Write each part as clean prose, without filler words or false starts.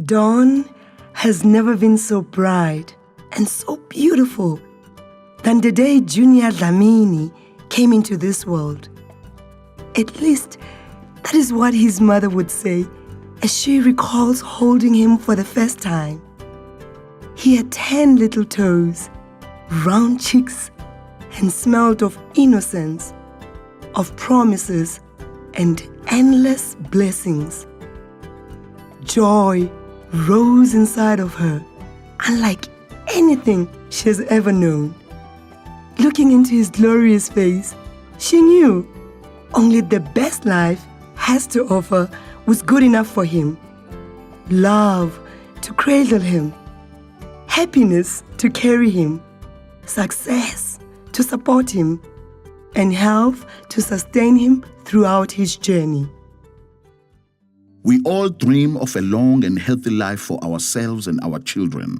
Dawn has never been so bright and so beautiful than the day Junior Dlamini came into this world. At least, that is what his mother would say as she recalls holding him for the first time. He had 10 little toes, round cheeks, and smelled of innocence, of promises, and endless blessings. Joy rose inside of her, unlike anything she has ever known. Looking into his glorious face, she knew only the best life has to offer was good enough for him. Love to cradle him, happiness to carry him, success to support him, and health to sustain him throughout his journey. We all dream of a long and healthy life for ourselves and our children.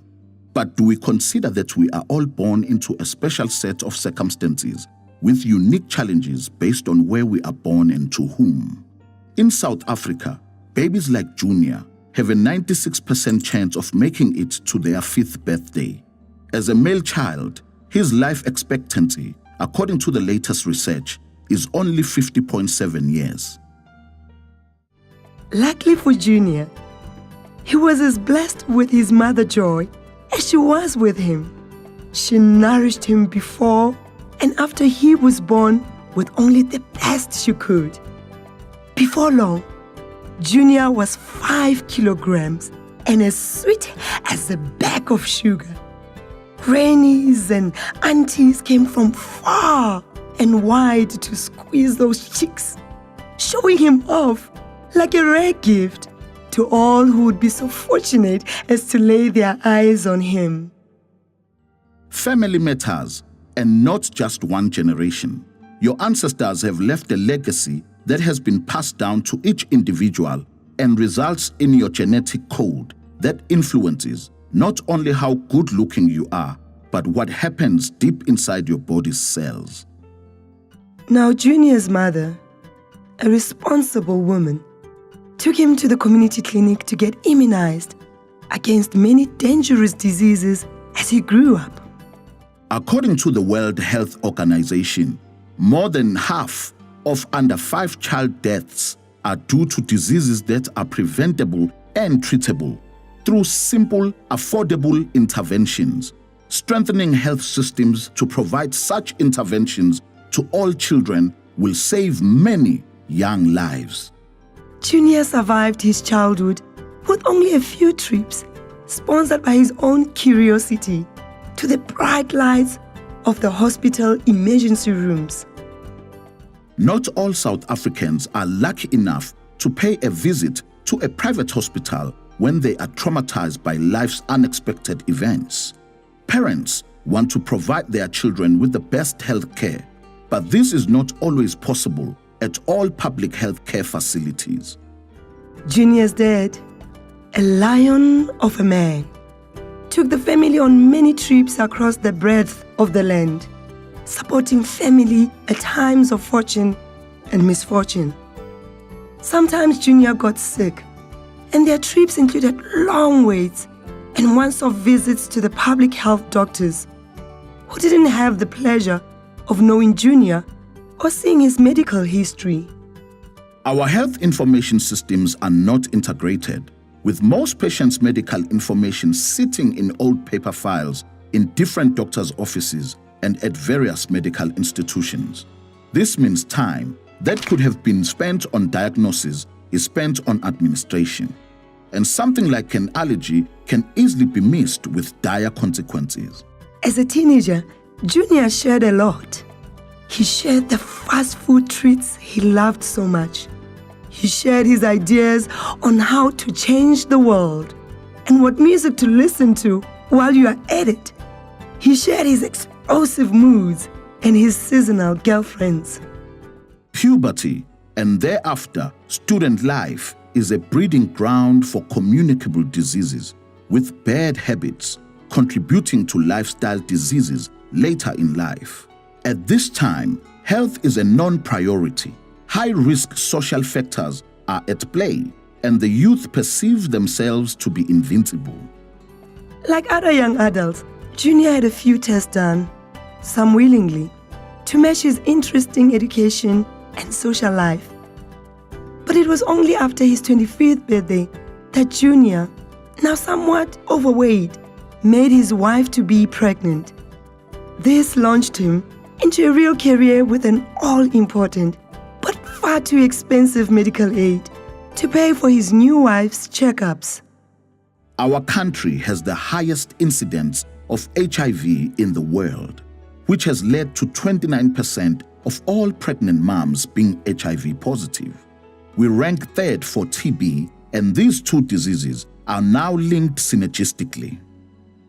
But do we consider that we are all born into a special set of circumstances with unique challenges based on where we are born and to whom? In South Africa, babies like Junior have a 96% chance of making it to their 5th birthday. As a male child, his life expectancy, according to the latest research, is only 50.7 years. Luckily for Junior, he was as blessed with his mother Joy as she was with him. She nourished him before and after he was born with only the best she could. Before long, Junior was 5 kilograms and as sweet as a bag of sugar. Grannies and aunties came from far and wide to squeeze those cheeks, showing him off like a rare gift to all who would be so fortunate as to lay their eyes on him. Family matters, and not just one generation. Your ancestors have left a legacy that has been passed down to each individual and results in your genetic code that influences not only how good-looking you are, but what happens deep inside your body's cells. Now, Junior's mother, a responsible woman, took him to the community clinic to get immunized against many dangerous diseases as he grew up. According to the World Health Organization, more than half of under 5 child deaths are due to diseases that are preventable and treatable through simple, affordable interventions. Strengthening health systems to provide such interventions to all children will save many young lives. Junior survived his childhood with only a few trips, sponsored by his own curiosity, to the bright lights of the hospital emergency rooms. Not all South Africans are lucky enough to pay a visit to a private hospital when they are traumatized by life's unexpected events. Parents want to provide their children with the best health care, but this is not always possible at all public health care facilities. Junior's dad, a lion of a man, took the family on many trips across the breadth of the land, supporting family at times of fortune and misfortune. Sometimes Junior got sick, and their trips included long waits and once-off visits to the public health doctors, who didn't have the pleasure of knowing Junior or seeing his medical history. Our health information systems are not integrated, with most patients' medical information sitting in old paper files in different doctors' offices and at various medical institutions. This means time that could have been spent on diagnosis is spent on administration. And something like an allergy can easily be missed with dire consequences. As a teenager, Junior shared a lot. He shared the fast food treats he loved so much. He shared his ideas on how to change the world and what music to listen to while you are at it. He shared his explosive moods and his seasonal girlfriends. Puberty and thereafter student life is a breeding ground for communicable diseases, with bad habits contributing to lifestyle diseases later in life. At this time, health is a non-priority. High-risk social factors are at play, and the youth perceive themselves to be invincible. Like other young adults, Junior had a few tests done, some willingly, to match his interest in education and social life. But it was only after his 25th birthday that Junior, now somewhat overweight, made his wife-to-be pregnant. This launched him into a real career with an all-important but far too expensive medical aid to pay for his new wife's checkups. Our country has the highest incidence of HIV in the world, which has led to 29% of all pregnant moms being HIV positive. We rank third for TB, and these two diseases are now linked synergistically.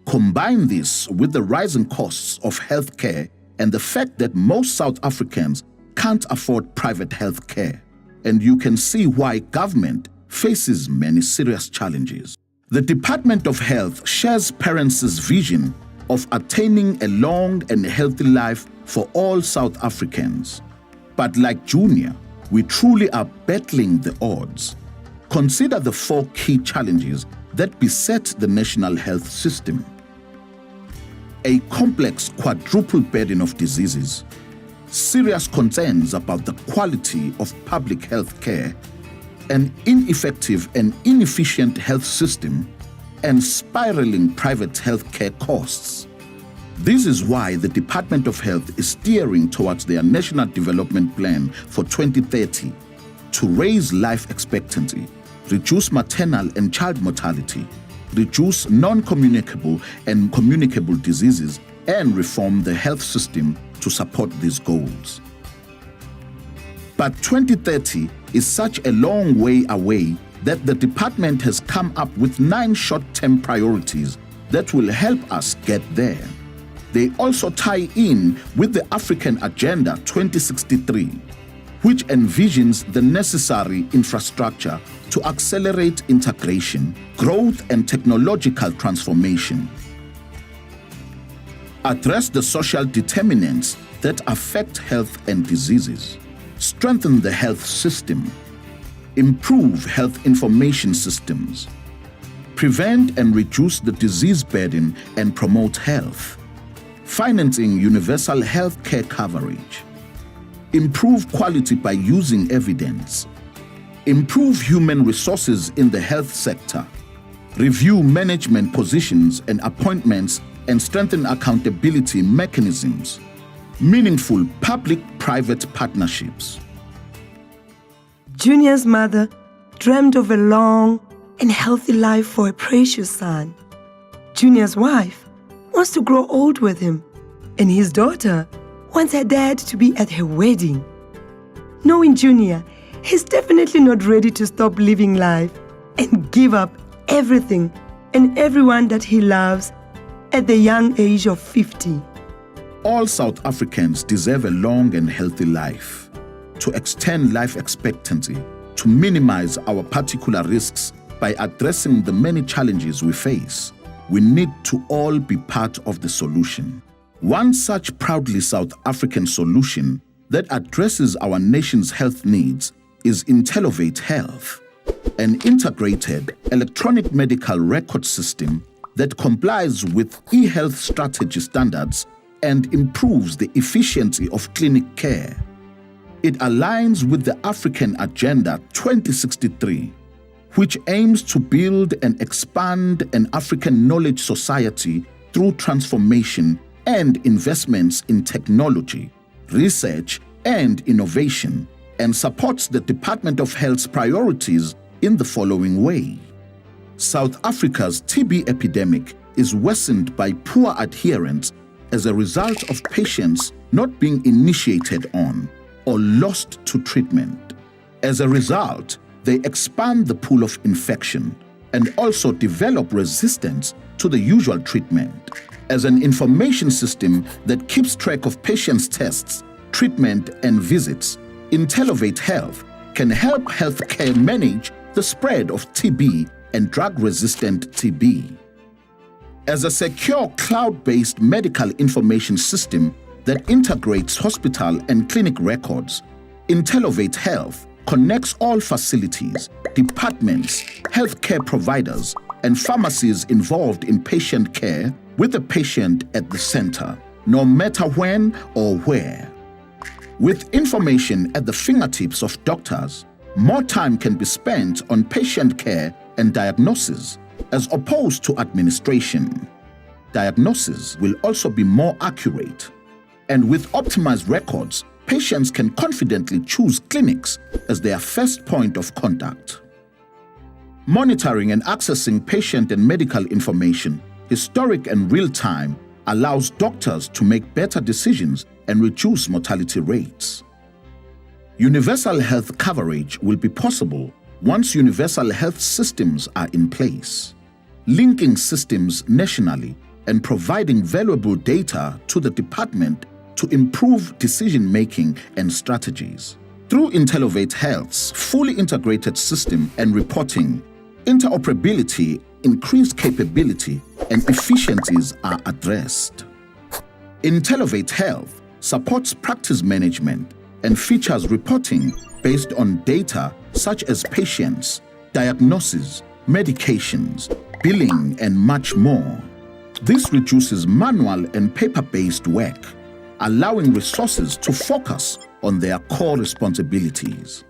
Combine this with the rising costs of healthcare and the fact that most South Africans can't afford private health care, and you can see why government faces many serious challenges. The Department of Health shares parents' vision of attaining a long and healthy life for all South Africans. But like Junior, we truly are battling the odds. Consider the 4 key challenges that beset the national health system. A complex quadruple burden of diseases, serious concerns about the quality of public health care, an ineffective and inefficient health system, and spiraling private health care costs. This is why the Department of Health is steering towards their National Development Plan for 2030 to raise life expectancy, reduce maternal and child mortality, reduce non-communicable and communicable diseases, and reform the health system to support these goals. But 2030 is such a long way away that the department has come up with 9 short-term priorities that will help us get there. They also tie in with the African Agenda 2063, which envisions the necessary infrastructure to accelerate integration, growth, and technological transformation. Address the social determinants that affect health and diseases. Strengthen the health system. Improve health information systems. Prevent and reduce the disease burden and promote health. Financing universal health care coverage. Improve quality by using evidence. Improve human resources in the health sector. Review management positions and appointments and strengthen accountability mechanisms. Meaningful public-private partnerships. Junior's mother dreamed of a long and healthy life for a precious son. Junior's wife wants to grow old with him, and his daughter wants her dad to be at her wedding. Knowing Junior, he's definitely not ready to stop living life and give up everything and everyone that he loves at the young age of 50. All South Africans deserve a long and healthy life. To extend life expectancy, to minimize our particular risks by addressing the many challenges we face, we need to all be part of the solution. One such proudly South African solution that addresses our nation's health needs is Intellovate Health, an integrated electronic medical record system that complies with e-health strategy standards and improves the efficiency of clinic care. It aligns with the African Agenda 2063, which aims to build and expand an African knowledge society through transformation and investments in technology, research, and innovation, and supports the Department of Health's priorities in the following way. South Africa's TB epidemic is worsened by poor adherence as a result of patients not being initiated on or lost to treatment. As a result, they expand the pool of infection and also develop resistance to the usual treatment. As an information system that keeps track of patients' tests, treatment, and visits, Intellovate Health can help healthcare manage the spread of TB and drug-resistant TB. As a secure cloud-based medical information system that integrates hospital and clinic records, Intellovate Health connects all facilities, departments, healthcare providers, and pharmacies involved in patient care with the patient at the center, no matter when or where. With information at the fingertips of doctors, more time can be spent on patient care and diagnosis as opposed to administration. Diagnosis will also be more accurate. And with optimized records, patients can confidently choose clinics as their first point of contact. Monitoring and accessing patient and medical information, historic and real-time, allows doctors to make better decisions and reduce mortality rates. Universal health coverage will be possible once universal health systems are in place, linking systems nationally and providing valuable data to the department to improve decision-making and strategies. Through Intellovate Health's fully integrated system and reporting, interoperability, increased capability, and efficiencies are addressed. Intellovate Health supports practice management and features reporting based on data such as patients, diagnosis, medications, billing, and much more. This reduces manual and paper-based work, allowing resources to focus on their core responsibilities.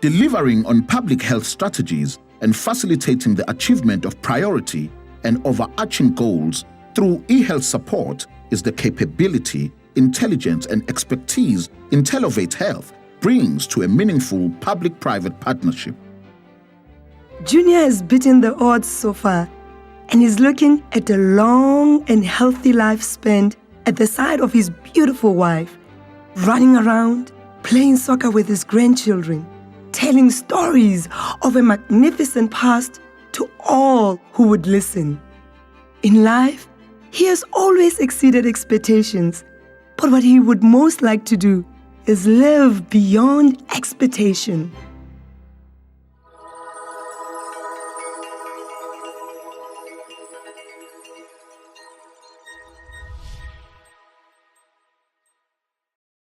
Delivering on public health strategies and facilitating the achievement of priority and overarching goals through e-health support is the capability, intelligence, and expertise Intellovate Health brings to a meaningful public-private partnership. Junior has beaten the odds so far and is looking at a long and healthy life spent at the side of his beautiful wife, running around, playing soccer with his grandchildren, telling stories of a magnificent past to all who would listen. In life, he has always exceeded expectations, but what he would most like to do is live beyond expectation.